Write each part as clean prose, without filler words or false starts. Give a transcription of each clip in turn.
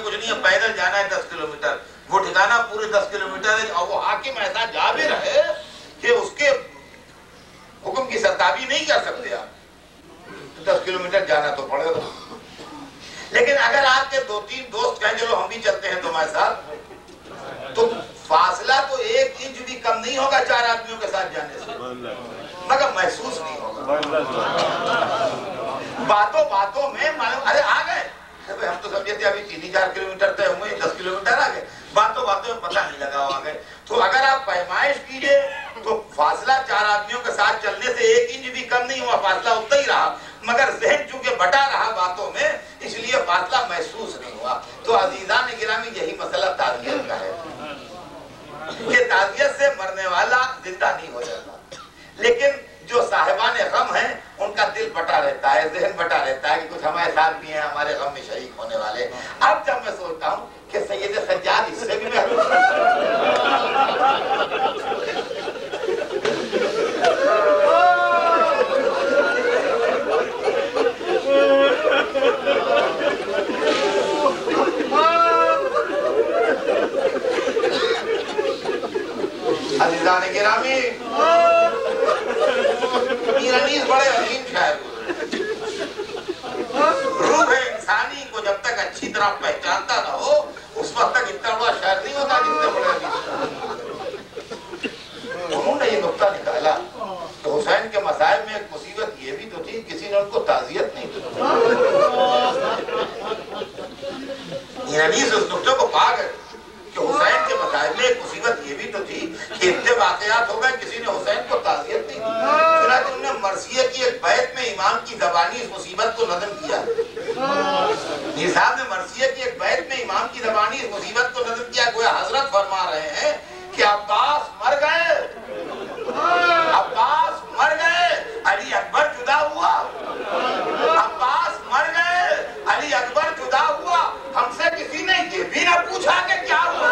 कुछ नहीं है, पैदल जाना है 10 किलोमीटर, वो ठिकाना पूरे 10 किलोमीटर है, और वो हाकिम ऐसा जाबिर है कि उसके हुक्म की सरताबी नहीं कर सकते आप, तो 10 किलोमीटर जाना तो पड़ेगा। लेकिन अगर आपके 2-3 दोस्त कहें चलो हम भी चलते हैं तुम्हारे साथ, तो फासला तो 1 इंच भी कम नहीं होगा 4 आदमियों के साथ जाने से, मगर महसूस नहीं होगा। बातों बातों में मालूम, अरे आ गए, हम तो समझे थे अभी 3-4 किलोमीटर तय हुए, 10 किलोमीटर आ गए, बातों बातों में पता नहीं लगा आ गए। तो अगर आप पैमाइश कीजिए तो फासला 4 आदमियों के साथ चलने से 1 इंच भी कम नहीं हुआ, फासला उतना ही रहा, मगर जहन चूंकि बटा रहा बातों में, इसलिए फासला महसूस नहीं हुआ। तो अजीजान गिरामी यही मसला ताज़ियत का है कि ताज़ियत से मरने वाला जिंदा नहीं हो जाता, लेकिन जो साहिबान गम हैं उनका दिल बटा रहता है, जहन बटा रहता है कि कुछ हमारे साथ भी हैं, हमारे गम में शरीक होने वाले। अब जब मैं सोचता हूँ कि सैयद सज्जाद इससे भी अज़ीज़ान गिरामी, मीरानीस बड़े अजीम शायर रूह इंसानी को जब तक अच्छी तरह पहचानता ना हो, उस वक्त तक इतना बड़ा शायर नहीं होता जितने बड़े अजीम। उन्होंने ये नुक्ता निकाला तो हुसैन के मसाइब में एक मुसीबत ये भी तो थी, किसी ने उनको ताज़ियत नहीं दी। मीरानीस उस नुक्ते को पा गए कि हुसैन के मसाइब में एक मुसीबत ये भी तो थी कि इतने वाक़यात हो गए, किसी ने हुसैन को ताज़ियत नहीं दी। फिर उन्होंने मरसिया की एक बैत में इमाम की ज़बानी इस मुसीबत को नज़म किया। मीर साहब ने मरसिया की एक बैत में इमाम की ज़बानी इस मुसीबत को नज़म किया। गोया हजरत फरमा रहे हैं कि अब्बास मर गए, अब्बास मर गए, अली अकबर जुदा हुआ, अब्बास मर गए, अली अकबर जुदा हुआ, हमसे किसी ने ये भी ना पूछा कि क्या हुआ।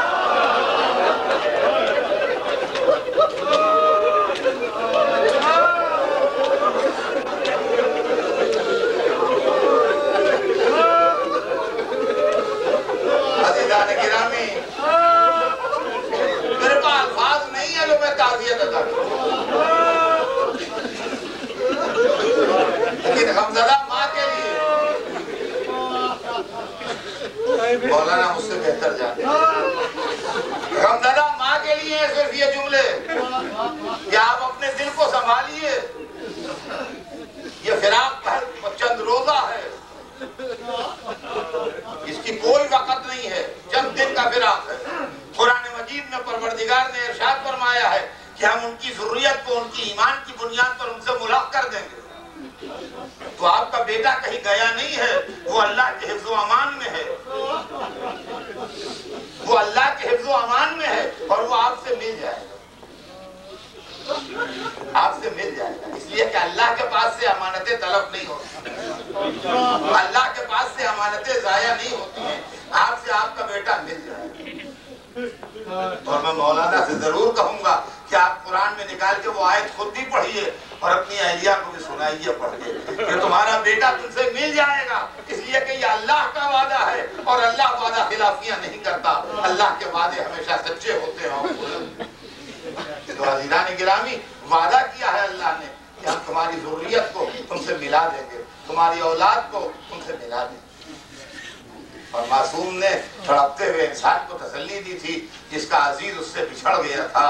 अज़ीज़ान गिरामी, मेरे पास अल्फाज नहीं है जो मैं ताज़ियत अदा करूं, लेकिन गमज़दा माँ के लिए मौलाना मुझसे बेहतर जानते हैं। गमज़दा माँ के लिए सिर्फ ये जुमले कि आप अपने दिल को संभालिए, ये फिराक पहल चंद रोजा है, इसकी कोई वक़्त नहीं है, चंद दिन का फिराक है। कुरान मजीद में परवरदिगार ने इरशाद फरमाया है कि हम उनकी ज़ुर्रियत को उनकी ईमान की बुनियाद पर उनसे मुलाक़ कर देंगे। तो आपका बेटा कहीं गया नहीं है, वो अल्लाह के हिफ्ज़ व अमान में है, वो अल्लाह के हिफ्ज़ व अमान में है, और वो आपसे मिल जाएगा, आपसे मिल जाएगा। इसलिए कि अल्लाह के पास से अमानतें तलब नहीं होती, अल्लाह के पास से अमानतें ज़ाया नहीं होती हैं, आपसे आपका बेटा मिल जाएगा। और मैं मौलाना से जरूर कहूंगा कि आप कुरान में निकाल के वो आयत खुद भी पढ़िए और अपनी अहलिया को भी सुनाइए पढ़िए कि तुम्हारा बेटा तुमसे मिल जाएगा, इसलिए कि ये अल्लाह का वादा है और अल्लाह वादा खिलाफियां नहीं करता, अल्लाह के वादे हमेशा सच्चे होते हैं। तो अज़ीज़ान गिरामी, वादा किया है अल्लाह ने कि हम तुम्हारी ज़ुर्रियत को तुमसे मिला देंगे, तुम्हारी औलाद को तुमसे मिला देंगे। और मासूम ने तड़पते हुए इंसान को तसल्ली दी थी जिसका अजीज उससे बिछड़ गया था,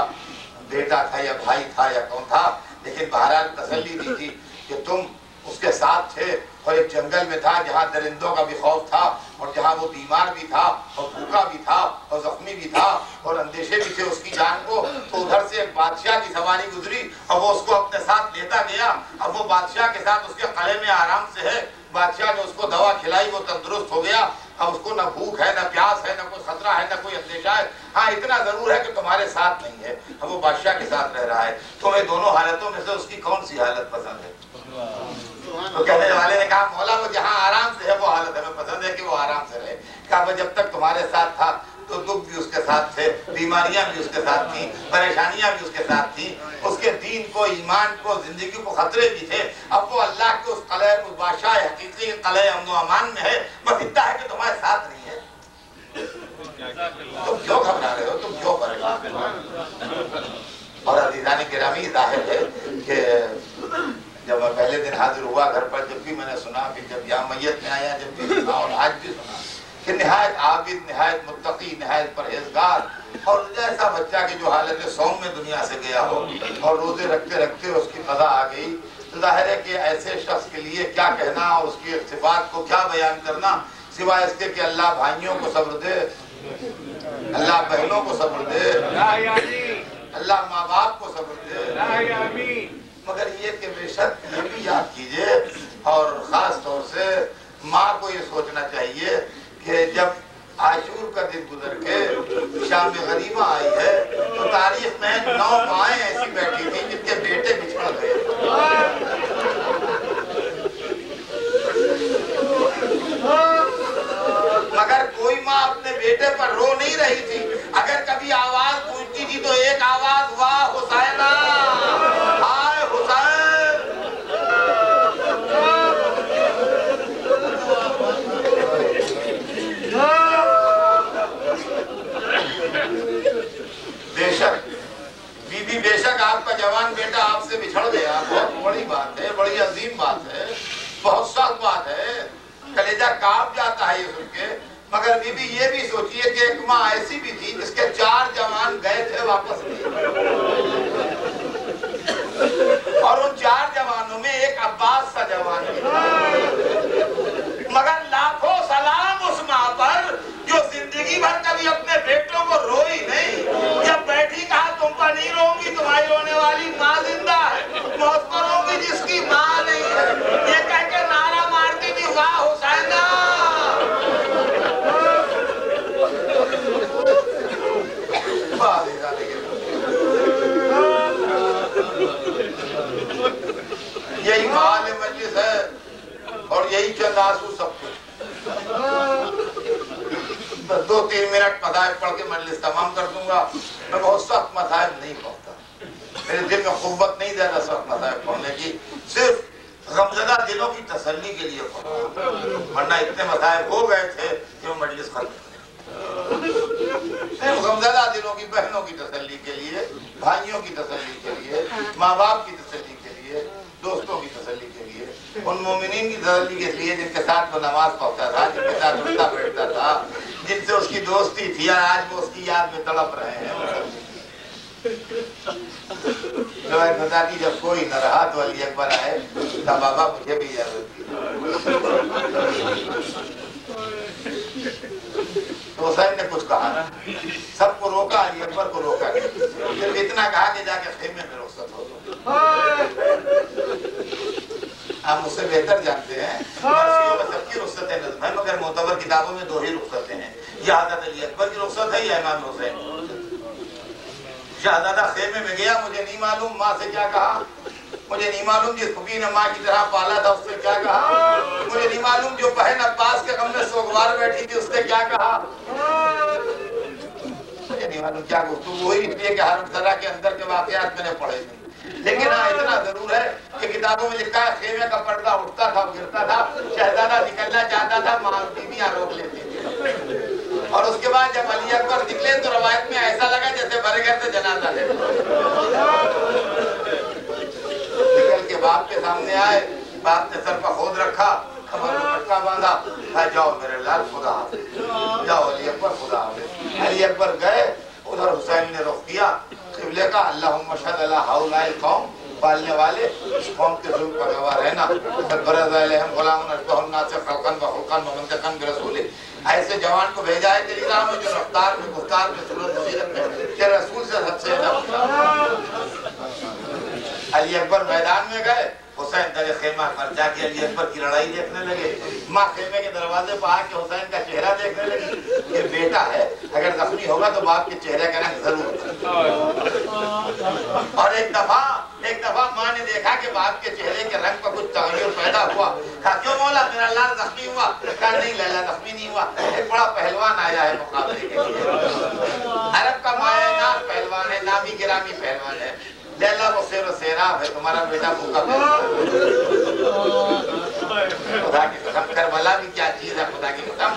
बेटा था या भाई था या कौन था, लेकिन बहरहाल तसल्ली दी थी कि तुम उसके साथ थे और एक जंगल में था जहाँ दरिंदों का भी खौफ था और जहाँ वो बीमार भी था और भूखा भी था और जख्मी भी था और अंदेशे भी थे उसकी जान को। तो उधर से एक बादशाह की सवारी गुजरी और वो उसको अपने साथ लेता गया। अब वो बादशाह के साथ उसके कले में आराम से है, बादशाह ने उसको दवा खिलाई, वो तंदुरुस्त हो गया। अब उसको न भूख है, न प्यास है, न कोई खतरा है, न कोई अंदेशा है। हाँ, इतना जरूर है कि तुम्हारे साथ नहीं है, अब वो बादशाह के साथ रह रहा है। तुम्हें दोनों हालतों में से उसकी कौन सी हालत पसंद है? तो कहने वाले ने कहा मौला वो जहाँ आराम से है वो हालत हमें पसंद है कि वो आराम से रहे। कहा वो जब तक तुम्हारे साथ था तो दुख भी उसके साथ थे, बीमारियां भी उसके साथ थी, परेशानियां भी उसके साथ थी, उसके दीन को, ईमान को, जिंदगी को खतरे भी थे। अब वो अल्लाह के उस बादशाह हकीकी कले अमन व अमान में है, बस इतना है कि तुम्हारे साथ नहीं है। पहले दिन हाजिर हुआ घर पर, जब भी मैंने सुना कि जब यहाँ मैयत में आया, जब भी सुना और आज भी सुना कि निहायत आबिद, निहायत मुत्तकी, निहायत परहेजगार, और ऐसा बच्चा कि जो हालत सौम में दुनिया से गया हो और रोजे रखते रखते उसकी कज़ा आ गई, तो जाहिर है कि ऐसे शख्स के लिए क्या कहना और उसकी सिफात को क्या बयान करना, सिवाय इसके कि अल्लाह भाइयों को सब्र दे, अल्लाह बहनों को सब्र दे, अल्लाह माँ बाप को सब्र दे। मगर ये कि बेशक ये भी याद कीजिए, और ख़ास तौर से माँ को ये सोचना चाहिए कि जब आशूर का दिन गुजर के शाम गरीबा आई है, तो तारीख में 9 माएँ ऐसी बैठी थी जिनके बेटे बिछड़ गए। मगर कोई माँ अपने बेटे पर रो नहीं रही थी। अगर कभी आवाज गूंजती थी तो एक आवाज, वाह हुसैना, हाय हुसैन। बेशक बीबी, बेशक आपका जवान बेटा आपसे बिछड़ गया, बहुत बड़ी बात है, बड़ी अजीम बात है, बहुत सख्त बात है, कलेजा कांप जाता है ये सुन के। मगर बीबी ये भी सोचिए कि एक माँ ऐसी भी थी जिसके 4 जवान गए थे वापस नहीं, और उन 4 जवानों में एक अब्बास सा जवान भी था। मगर लाखों सलाम उस माँ पर जो जिंदगी भर कभी अपने बेटों को रोई नहीं, जब बैठी कहा तुम पर नहीं रोऊंगी, तुम्हारी रोने वाली माँ जिंदा है, मौत को रोऊंगी जिसकी माँ नहीं है, ये कह के नारा मारती थी, वाह हुसैना। यही माल मजलिस है और यही चंद आंसू सब कुछ। 2-3 मिनट मसाइब पढ़ के मजलिस तमाम कर दूंगा। मैं बहुत सख्त मसाइब नहीं पढ़ता, मेरे दिल में कुव्वत नहीं ज्यादा सख्त मसाइब पढ़ने की, सिर्फ गमज़दा दिलों की तसल्ली के लिए पढ़ा, वरना इतने मसाइब हो गए थे कि वो मजलिस खत्म। गमज़दा दिलों की, बहनों की तसल्ली के लिए, भाइयों की तसल्ली के लिए, माँ बाप की तसल्ली के लिए, दोस्तों की तसल्ली के लिए, उन मोमिनीन की तसल्ली के लिए जिनके साथ वो नमाज पढ़ता था, जिनके साथ उठता बैठता था, जिनसे उसकी दोस्ती थी, आज वो उसकी याद में तड़प रहे हैं। बताती जब कोई न रहा तो अली अकबर आए, तो बाबा मुझे भी इजाजत दी। तो हुसैन ने कुछ कहा ना, सबको रोका, अली अकबर को रोका नहीं, सिर्फ इतना कहा कि जाके खेमे में रुखसत हो। आप मुझसे बेहतर जानते हैं, सबकी रुखसत नज़्म है, मगर मोतबर किताबों में 2 ही रुखसतें हैं, या हज़रत अली अकबर की रुखसत है या इमाम हुसैन। शहजादा खेमे में गया, मुझे नहीं मालूम माँ से क्या कहा, मुझे नहीं मालूम जिस फुफी ने माँ की तरह पाला था उससे क्या कहा, मुझे नहीं मालूम जो बहन अब्बास के गम में सोगवार बैठी थी उससे क्या कहा, मुझे नहीं मालूम क्या गुफ्तगू हुई, इसलिए कि हर तरह के अंदर के वाकयात मैंने पढ़े नहीं। लेकिन हाँ इतना जरूर है कि किताबों में लिखा है खेमे का पर्दा उठता था, गिरता था, शहजादा निकलना चाहता था, माँ बीवियां रोक लेती थी, और उसके बाद जब अली अकबर निकले तो रवायत में ऐसा लगा जैसे भरे घर से जनाजा ले। निकल के बाप के सामने आए, बाप ने सर पर खोद रखा, कमर में पट्टा बांधा, कहा जाओ मेरे लाल खुदा हाफिज, जाओ अली अकबर खुदा हाफिज। अली अकबर गए, उधर हुसैन ने रुख किया किबले का, अल्लाहुम्मा शहद अला हाउलाइल कौम, पालने वाले इस कौम के जुल्म पर गवाह रहना, ऐसे जवान को भेजा है तेरी राह में जो रफ्तार में, गुफ्तार में, सूरत सीरत में तेरे रसूल से सबसे अली अकबर मैदान में गए, हुसैन दर खेमा पर जाके अली अकबर की लड़ाई देखने लगे। माँ खेमे के दरवाजे पर आके हुसैन का चेहरा देखने लगी, ये बेटा है, अगर जख्मी होगा तो बाप के चेहरे का रंग जरूर। और एक दफा माँ ने देखा कि बाप के चेहरे के रंग पर कुछ तगड़ियों पैदा हुआ, कहा क्यों मौला मेरा लाल जख्मी हुआ? कहा नहीं लैला जख्मी नहीं हुआ, एक बड़ा पहलवान आया है मुकाबले के लिए, अरब का मायनात पहलवान है, नामी गिरामी पहलवान है, लैला वो सेराब है, तुम्हारा बेटा भूखा खुदा की कसम, करबला भी क्या चीज है, खुदा की कसम।